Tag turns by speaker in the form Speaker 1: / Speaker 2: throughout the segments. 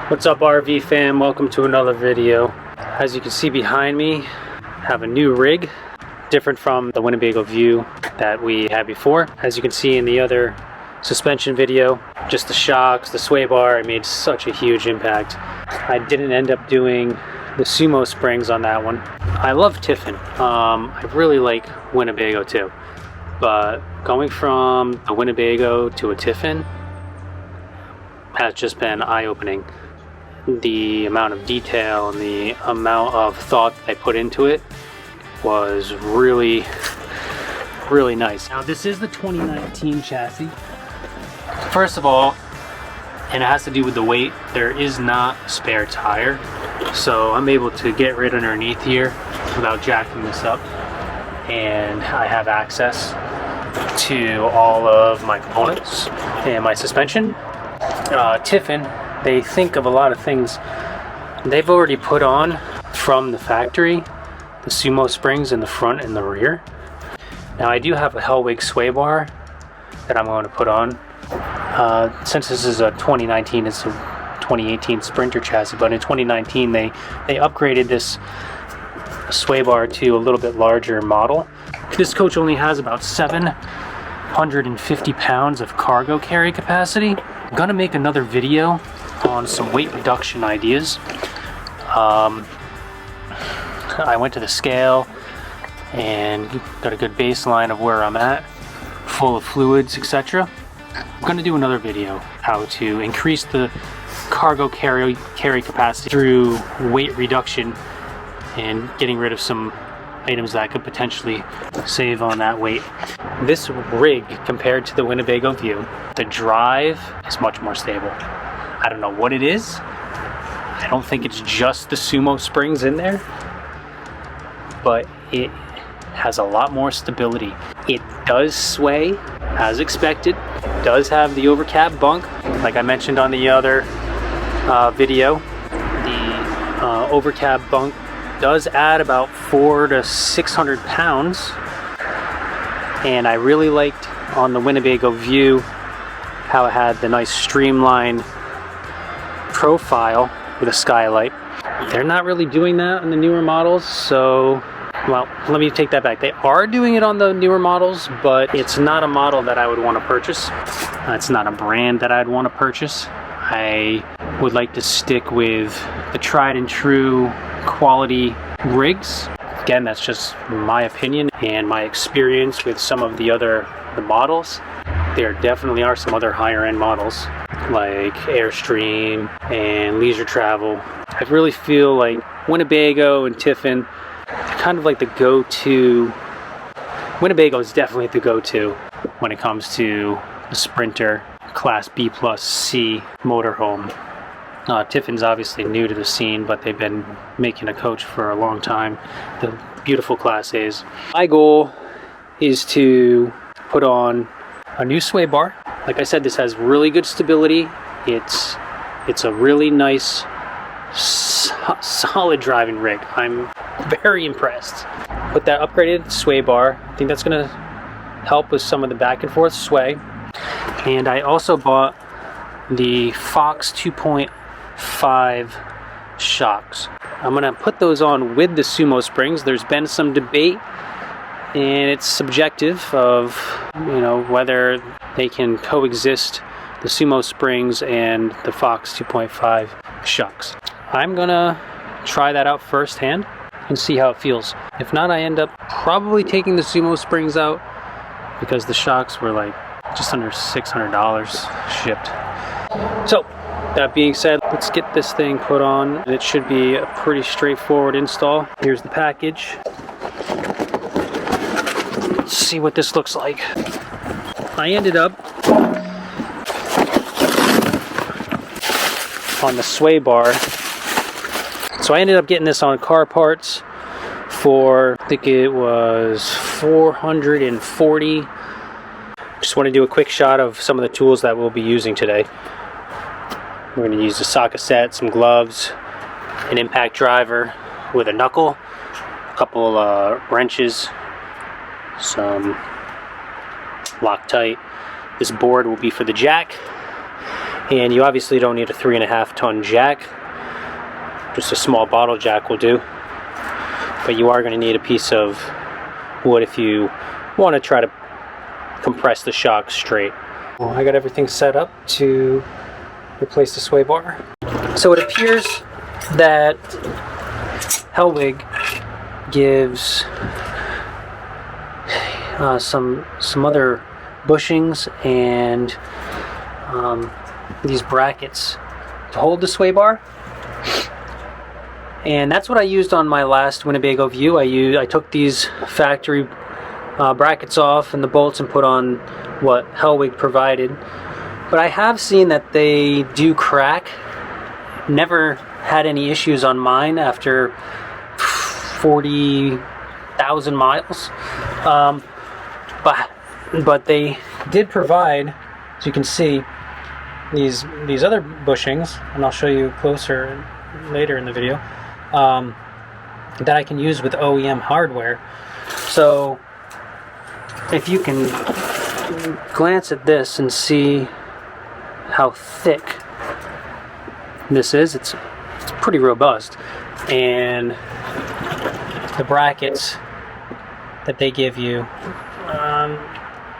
Speaker 1: What's up, RV fam? Welcome to another video. As you can see behind me, I have a new rig, different from the Winnebago View that we had before. As you can see in the other suspension video, just the shocks, the sway bar, it made such a huge impact. I didn't end up doing the sumo springs on that one. I love Tiffin. I really like Winnebago too, but going from the Winnebago to a Tiffin has just been eye-opening. The amount of detail and the amount of thought they put into it was really nice. Now this is the 2019 chassis. First of all, and it has to do with the weight, there is not a spare tire, so I'm able to get right underneath here without jacking this up, and I have access to all of my components and my suspension. Tiffin, they think of a lot of things they've already put on from the factory, the sumo springs in the front and the rear. Now I do have a Hellwig sway bar that I'm going to put on. Since this is a 2019, it's a 2018 Sprinter chassis, but in 2019 they upgraded this sway bar to a little bit larger model. This coach only has about 750 pounds of cargo carry capacity. I'm gonna make another video on some weight reduction ideas. I went to the scale and got a good baseline of where I'm at, full of fluids, etc. I'm gonna do another video how to increase the cargo carry capacity through weight reduction and getting rid of some items that could potentially save on that weight. This rig, compared to the Winnebago View, the drive is much more stable. I don't know what it is. I don't think it's just the sumo springs in there, but it has a lot more stability. It does sway as expected. It does have the overcap bunk, like I mentioned on the other video. The overcap bunk does add about 400 to 600 pounds, and I really liked on the Winnebago View how it had the nice streamlined profile with a skylight. They're not really doing that in the newer models, so, well, let me take that back. They are doing it on the newer models, but it's not a model that I would want to purchase. It's not a brand that I'd want to purchase. I would like to stick with the tried and true quality rigs. Again, that's just my opinion and my experience with some of the models. There definitely are some other higher end models like Airstream and Leisure Travel. I really feel like Winnebago and Tiffin are kind of like the go-to. Winnebago is definitely the go-to when it comes to the Sprinter Class B plus C motorhome. Tiffin's obviously new to the scene, but they've been making a coach for a long time. The beautiful Class A's. My goal is to put on a new sway bar. Like I said, this has really good stability. It's a really nice, solid driving rig. I'm very impressed. With that upgraded sway bar, I think that's gonna help with some of the back and forth sway. And I also bought the Fox 2.5 shocks. I'm gonna put those on with the sumo springs. There's been some debate, and it's subjective of, whether they can coexist, the sumo springs and the Fox 2.5 shocks. I'm gonna try that out firsthand and see how it feels. If not, I end up probably taking the sumo springs out because the shocks were like just under $600 shipped. So that being said, let's get this thing put on. It should be a pretty straightforward install. Here's the package. Let's see what this looks like. I ended up on the sway bar. So I ended up getting this on car parts for, I think it was $440. Just want to do a quick shot of some of the tools that we'll be using today. We're going to use a socket set, some gloves, an impact driver with a knuckle, a couple wrenches, some Loctite. This board will be for the jack, And you obviously don't need a 3.5 ton jack. Just a small bottle jack will do. But you are going to need a piece of wood if you want to try to compress the shock straight. Well, I got everything set up to replace the sway bar. So it appears that Hellwig gives some other bushings and these brackets to hold the sway bar, and that's what I used on my last Winnebago View. I took these factory brackets off and the bolts and put on what Hellwig provided, but I have seen that they do crack. Never had any issues on mine after 40,000 miles, but they did provide, as you can see, these other bushings, and I'll show you closer later in the video, that I can use with OEM hardware. So if you can glance at this and see how thick this is, it's pretty robust, and the brackets that they give you, I'm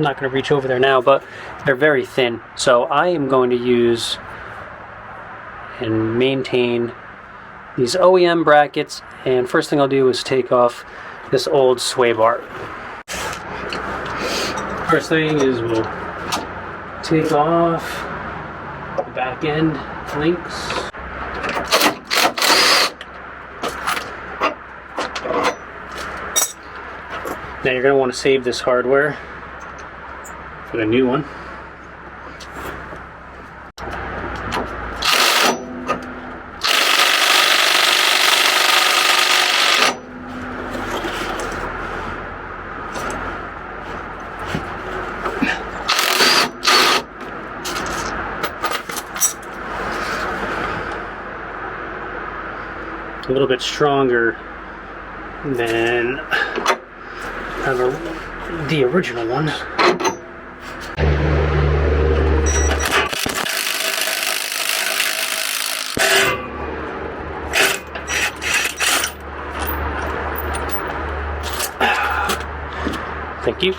Speaker 1: not going to reach over there now, but they're very thin. So I am going to use and maintain these OEM brackets, and first thing I'll do is take off this old sway bar. First thing is we'll take off the back end links. Now you're going to want to save this hardware for the new one. A little bit stronger than the original one. Thank you.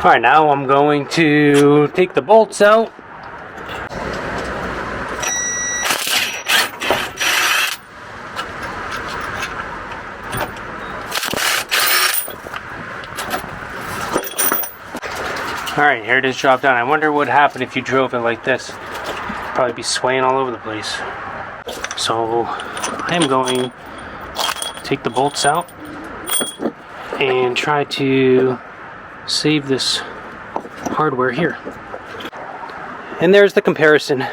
Speaker 1: Alright, now I'm going to take the bolts out. Alright, here it is dropped down. I wonder what would happen if you drove it like this. Probably be swaying all over the place. So I am going to take the bolts out and try to save this hardware here. And there's the comparison.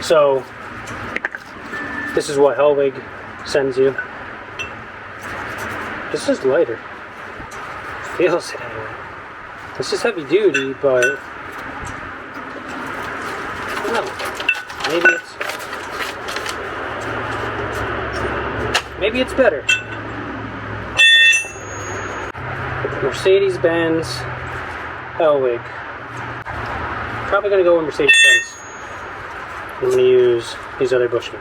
Speaker 1: So this is what Hellwig sends you. This is lighter. Feels it anyway. This is heavy duty, but I don't know. Maybe it's better. Mercedes-Benz Hellwig. Probably gonna go with Mercedes-Benz. I'm going to use these other bushings.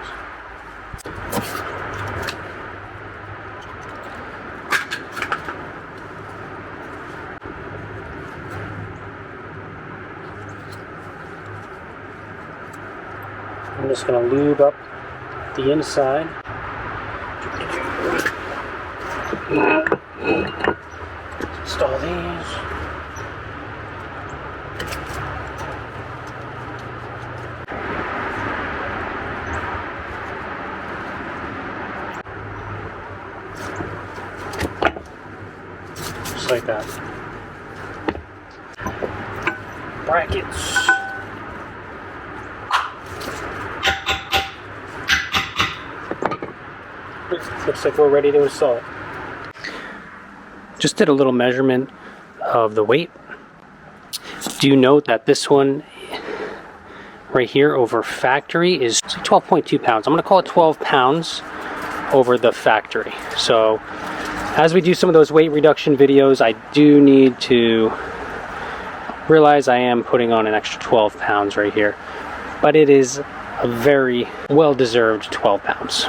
Speaker 1: I'm just going to lube up the inside. Install these. Just like that. Brackets. Looks like we're ready to install it. Just did a little measurement of the weight. Do note that this one right here over factory is 12.2 pounds. I'm going to call it 12 pounds over the factory. So as we do some of those weight reduction videos, I do need to realize I am putting on an extra 12 pounds right here. But it is a very well-deserved 12 pounds.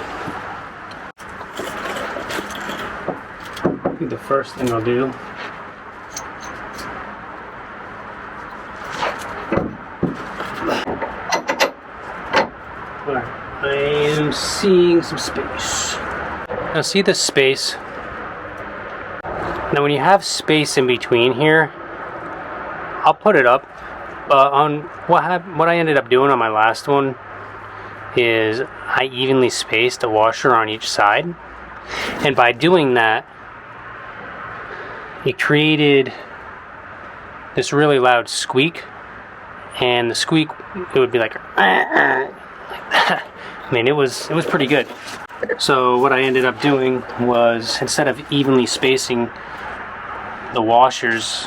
Speaker 1: I think the first thing I'll do I am seeing some space. Now see this space? Now when you have space in between here, I'll put it up. On what I ended up doing on my last one is I evenly spaced a washer on each side. And by doing that, it created this really loud squeak. And the squeak, it would be like that. I mean, it was pretty good. So what I ended up doing was, instead of evenly spacing the washers,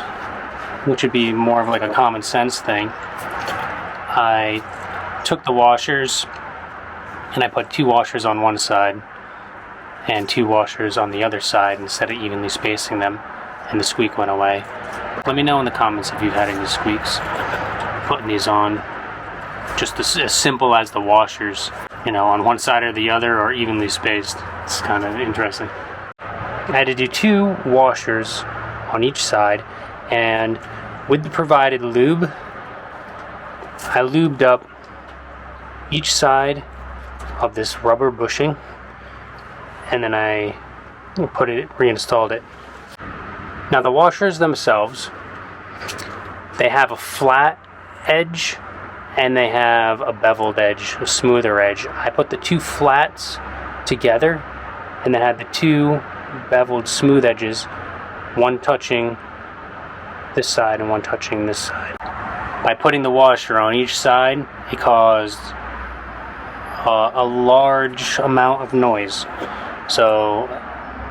Speaker 1: which would be more of like a common sense thing, I took the washers and I put 2 washers on one side and 2 washers on the other side instead of evenly spacing them, and the squeak went away. Let me know in the comments if you've had any squeaks putting these on. Just as simple as the washers, you know, on one side or the other, or evenly spaced. It's kind of interesting. I had to do 2 washers on each side, and with the provided lube, I lubed up each side of this rubber bushing, and then I reinstalled it. Now the washers themselves, they have a flat edge and they have a beveled edge, a smoother edge. I put the 2 flats together and then had the 2 beveled smooth edges, one touching this side and one touching this side. By putting the washer on each side, it caused a large amount of noise. So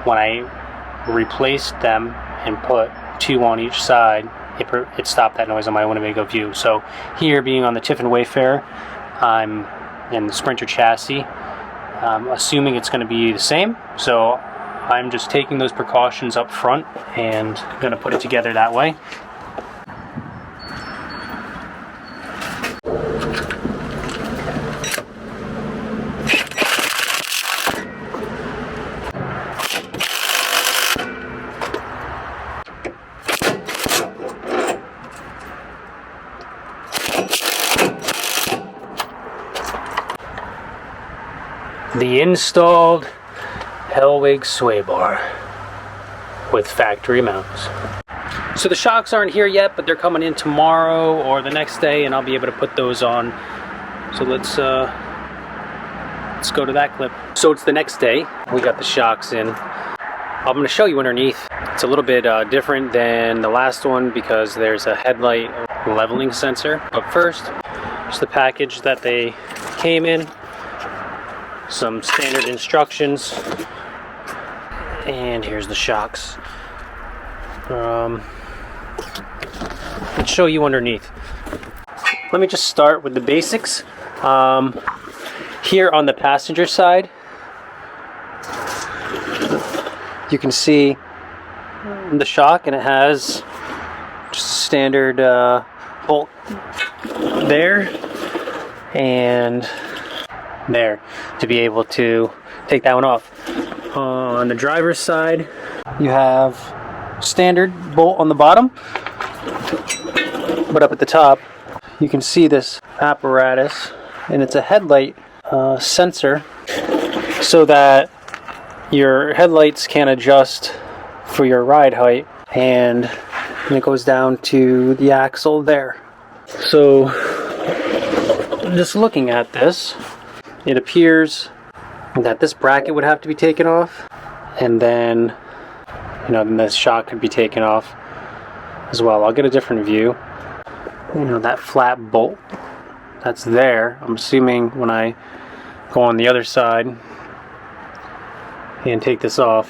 Speaker 1: when I replaced them and put 2 on each side, it stopped that noise on my Winnebago View. So here, being on the Tiffin Wayfarer, I'm in the Sprinter chassis, assuming it's going to be the same. So I'm just taking those precautions up front and going to put it together that way. The installed Hellwig sway bar with factory mounts. So the shocks aren't here yet, but they're coming in tomorrow or the next day, and I'll be able to put those on. So let's go to that clip. So it's the next day. We got the shocks in. I'm going to show you underneath. It's a little bit different than the last one because there's a headlight leveling sensor. But first, just the package that they came in. Some standard instructions, and here's the shocks. Let's show you underneath. Let me just start with the basics. Here on the passenger side, you can see the shock, and it has just a standard bolt there and there to be able to take that one off. On the driver's side, you have standard bolt on the bottom, but up at the top you can see this apparatus, and it's a headlight sensor so that your headlights can adjust for your ride height, and it goes down to the axle there. So just looking at this, it appears that this bracket would have to be taken off, and then, you know, then this shock could be taken off as well. I'll get a different view. You know, that flat bolt that's there, I'm assuming when I go on the other side, and take this off,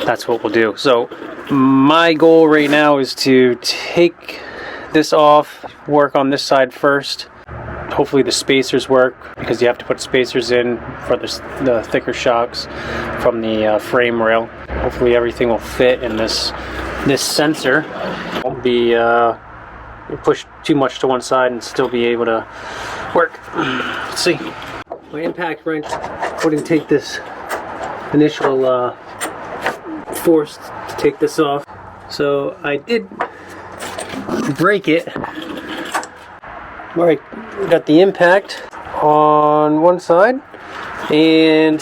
Speaker 1: that's what we'll do. So my goal right now is to take this off, work on this side first. Hopefully the spacers work, because you have to put spacers in for the thicker shocks from the frame rail. Hopefully everything will fit in this sensor. Won't be pushed too much to one side and still be able to work. Let's see. My impact wrench wouldn't take this initial force to take this off. So I did break it where I got the impact on one side and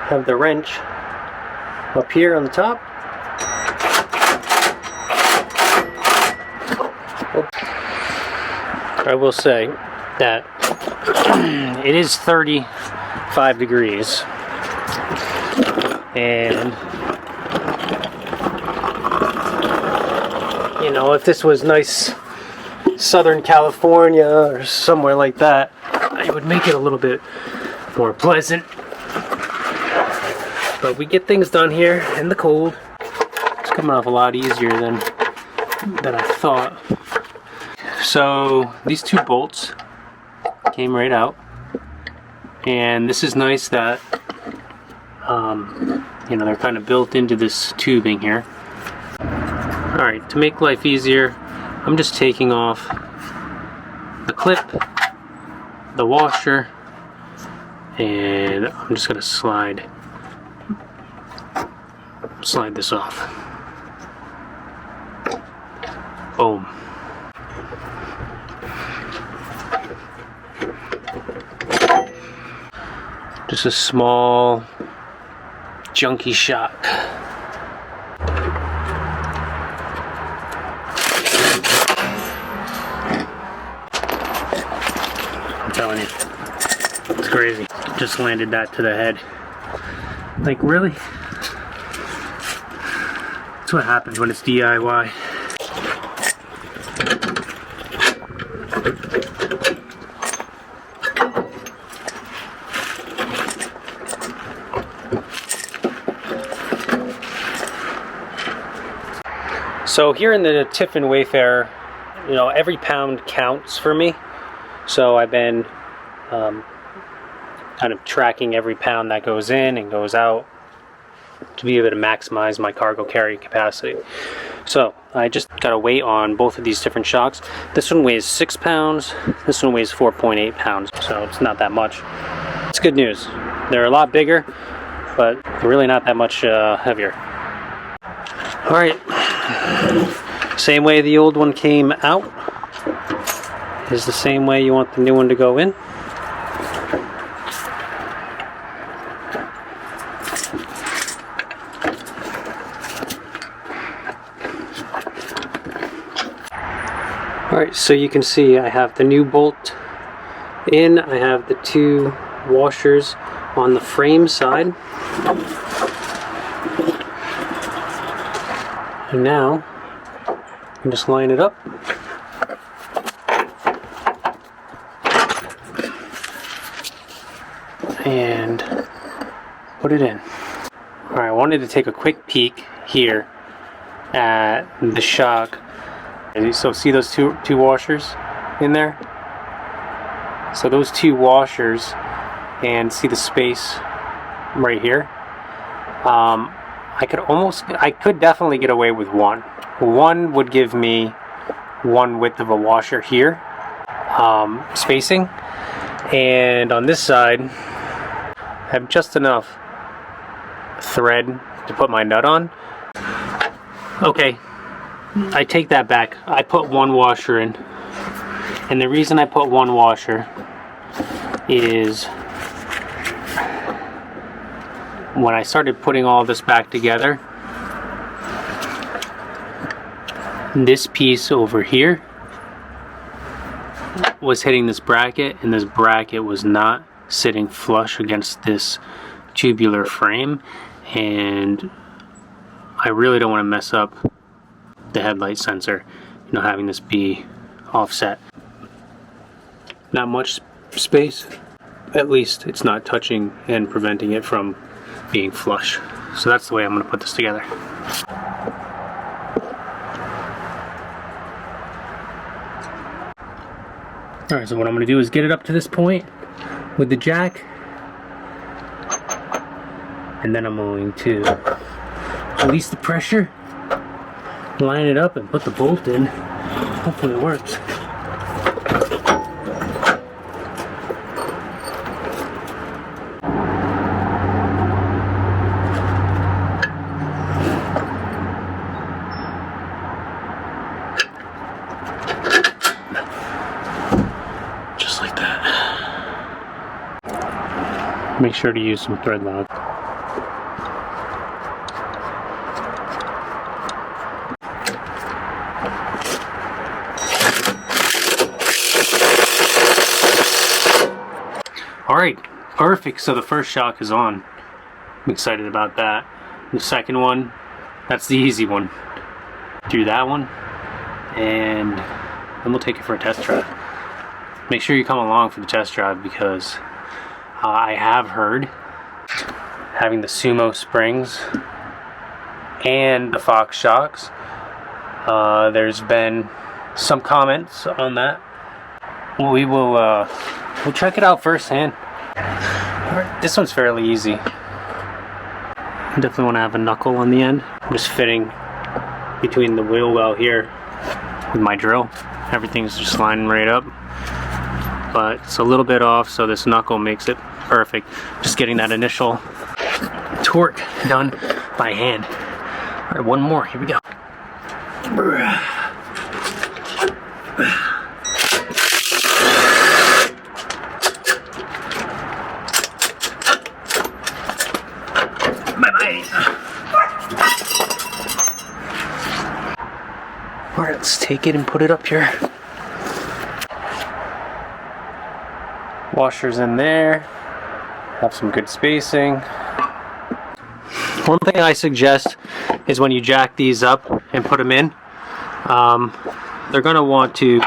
Speaker 1: have the wrench up here on the top. I will say that it is 35 degrees, and you know, if this was nice Southern California or somewhere like that, it would make it a little bit more pleasant. But we get things done here in the cold. It's coming off a lot easier than I thought. So these two bolts came right out, and this is nice that you know, they're kind of built into this tubing here. Alright, to make life easier, I'm just taking off the clip, the washer, and I'm just going to slide this off. Boom. Just a small junky shock. I'm telling you, it's crazy. Just landed that to the head. Like, really? That's what happens when it's DIY. So here in the Tiffin Wayfarer, you know, every pound counts for me. So I've been kind of tracking every pound that goes in and goes out to be able to maximize my cargo carry capacity. So I just got a weight on both of these different shocks. This one weighs 6 pounds. This one weighs 4.8 pounds. So it's not that much. It's good news. They're a lot bigger, but they're really not that much heavier. All right. Same way the old one came out is the same way you want the new one to go in. Alright, so you can see I have the new bolt in, I have the two washers on the frame side. And now, I can just line it up. And put it in. Alright, I wanted to take a quick peek here at the shock. So see those two washers in there? So those two washers, and see the space right here? I could definitely get away with one. One would give me one width of a washer here, spacing, and on this side I have just enough thread to put my nut on. Okay, I take that back. I put one washer in, and the reason I put one washer is when I started putting all this back together, this piece over here was hitting this bracket, and this bracket was not sitting flush against this tubular frame, and I really don't want to mess up the headlight sensor, you know, having this be offset. Not much space, at least it's not touching and preventing it from being flush. So that's the way I'm going to put this together. Alright, so what I'm going to do is get it up to this point with the jack, and then I'm going to release the pressure, line it up, and put the bolt in. Hopefully it works. Just like that. Make sure to use some thread lock. Alright, perfect. So the first shock is on. I'm excited about that. The second one, that's the easy one. Do that one, and then we'll take it for a test drive. Make sure you come along for the test drive, because I have heard having the Sumo springs and the Fox shocks, there's been some comments on that. We'll check it out firsthand. This one's fairly easy. Definitely want to have a knuckle on the end. I'm just fitting between the wheel well here with my drill. Everything's just lining right up, but it's a little bit off, so this knuckle makes it perfect. Just getting that initial torque done by hand. All right, one more. Here we go. Alright, let's take it and put it up here. Washers in there. Have some good spacing. One thing I suggest is when you jack these up and put them in, they're going to want to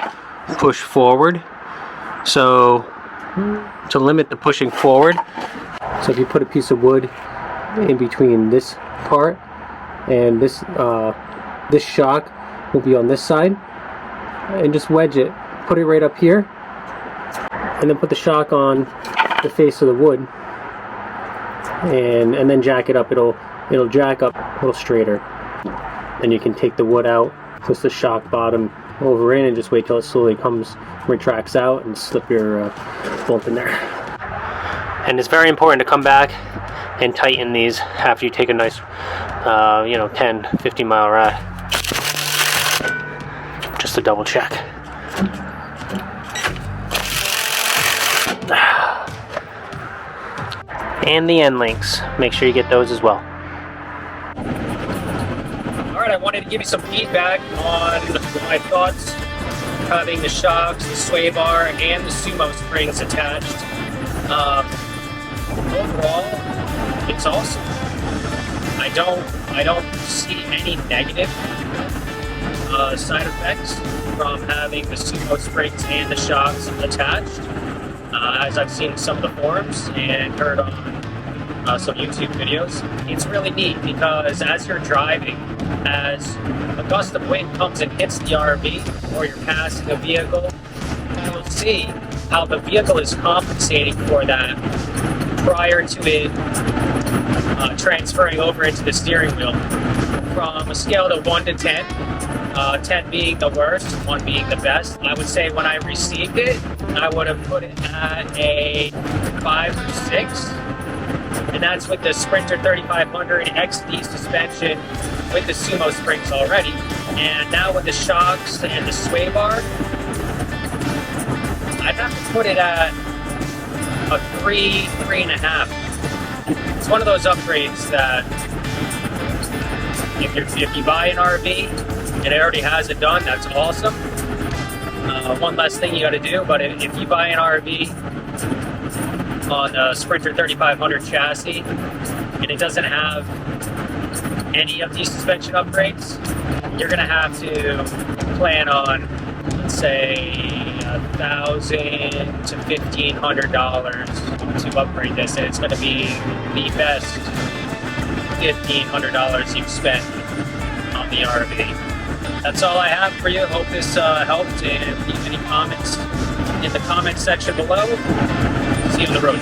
Speaker 1: push forward. So to limit the pushing forward, so if you put a piece of wood in between this part and this this shock will be on this side, and just wedge it, put it right up here, and then put the shock on the face of the wood, and then jack it up. It'll jack up a little straighter. Then you can take the wood out, twist the shock bottom over in, and just wait till it slowly retracts out, and slip your bolt in there. And it's very important to come back and tighten these after you take a nice 10-15 mile ride, just to double check. And the end links, make sure you get those as well. Alright, I wanted to give you some feedback on my thoughts having the shocks, the sway bar, and the Sumo springs attached. Overall, it's awesome. I don't see any negative side effects from having the Sumo springs and the shocks attached, as I've seen some of the forums and heard on some YouTube videos. It's really neat because as you're driving, as a gust of wind comes and hits the RV, or you're passing a vehicle, you'll see how the vehicle is compensating for that prior to it transferring over into the steering wheel. From a scale of 1 to 10, 10 being the worst, 1 being the best, I would say when I received it, I would have put it at a 5 or 6. And that's with the Sprinter 3500 XD suspension with the Sumo springs already. And now with the shocks and the sway bar, I'd have to put it at a 3, 3.5. It's one of those upgrades that if you buy an RV and it already has it done, that's awesome. One less thing you got to do, but if you buy an RV on a Sprinter 3500 chassis and it doesn't have any of these suspension upgrades, you're going to have to plan on, let's say $1,000 to $1,500 to upgrade this. And it's going to be the best $1,500 you've spent on the RV. That's all I have for you. Hope this helped, and leave any comments in the comment section below. See you on the road.